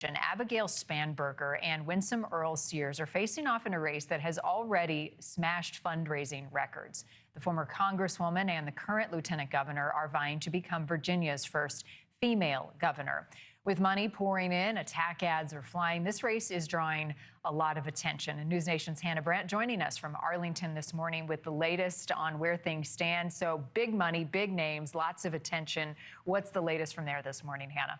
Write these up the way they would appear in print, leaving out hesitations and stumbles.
Abigail Spanberger and Winsome Earl Sears are facing off in a race that has already smashed fundraising records. The former Congresswoman and the current Lieutenant Governor are vying to become Virginia's first female governor. With money pouring in, attack ads are flying. This race is drawing a lot of attention. And News Nation's Hannah Brandt joining us from Arlington this morning with the latest on where things stand. So big money, big names, lots of attention. What's the latest from there this morning, Hannah?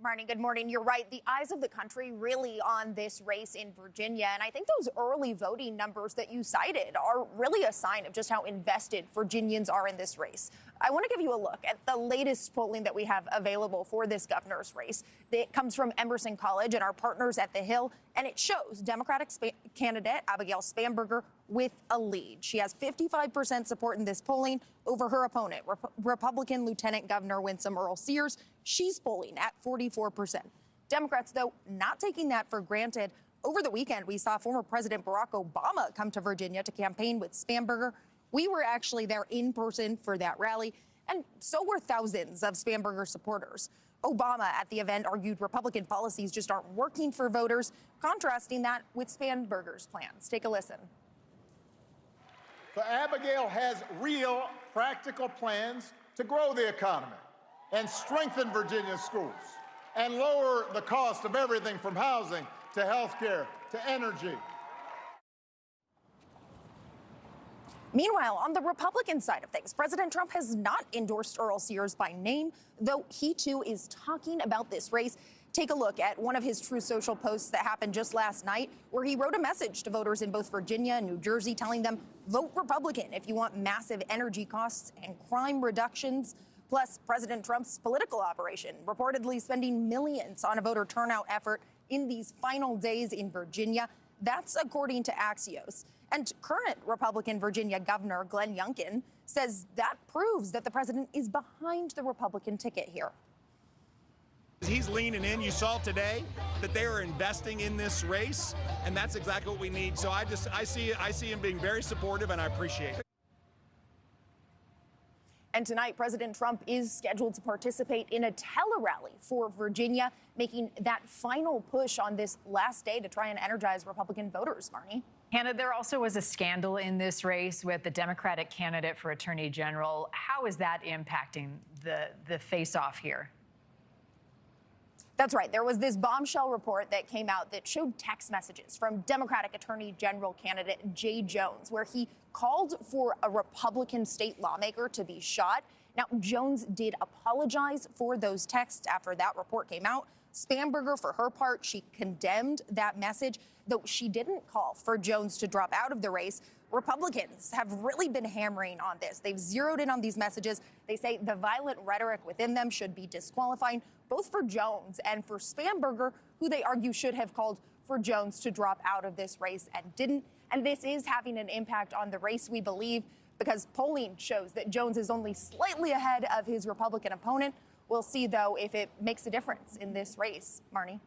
Marnie, good morning. You're right. The eyes of the country really on this race in Virginia. And I think those early voting numbers that you cited are really a sign of just how invested Virginians are in this race. I want to give you a look at the latest polling that we have available for this governor's race. It comes from Emerson College and our partners at The Hill, and it shows Democratic candidate Abigail Spanberger with a lead. She has 55% support in this polling over her opponent, Republican Lieutenant Governor Winsome Earl Sears. She's polling at 44%. Democrats, though, not taking that for granted. Over the weekend, we saw former President Barack Obama come to Virginia to campaign with Spanberger. We were actually there in person for that rally, and so were thousands of Spanberger supporters. Obama at the event argued Republican policies just aren't working for voters, contrasting that with Spanberger's plans. Take a listen. So Abigail has real, practical plans to grow the economy and strengthen Virginia's schools and lower the cost of everything from housing to health care to energy. Meanwhile, on the Republican side of things, President Trump has not endorsed Earl Sears by name, though he too is talking about this race. Take a look at one of his Truth Social posts that happened just last night, where he wrote a message to voters in both Virginia and New Jersey telling them, vote Republican if you want massive energy costs and crime reductions. Plus, President Trump's political operation reportedly spending millions on a voter turnout effort in these final days in Virginia. That's according to Axios. And current Republican Virginia Governor Glenn Youngkin says that proves that the president is behind the Republican ticket here. He's leaning in. You saw today that they are investing in this race, and that's exactly what we need. So I see him being very supportive, and I appreciate it. And tonight, President Trump is scheduled to participate in a tele-rally for Virginia, making that final push on this last day to try and energize Republican voters, Marnie. Hannah, there also was a scandal in this race with the Democratic candidate for Attorney General. How is that impacting the face-off here? That's right. There was this bombshell report that came out that showed text messages from Democratic Attorney General candidate Jay Jones, where he called for a Republican state lawmaker to be shot. Now, Jones did apologize for those texts after that report came out. Spanberger, for her part, she condemned that message, though she didn't call for Jones to drop out of the race. Republicans have really been hammering on this. They've zeroed in on these messages. They say the violent rhetoric within them should be disqualifying, both for Jones and for Spanberger, who they argue should have called for Jones to drop out of this race and didn't. And this is having an impact on the race, we believe, because polling shows that Jones is only slightly ahead of his Republican opponent. We'll see, though, if it makes a difference in this race. Marnie?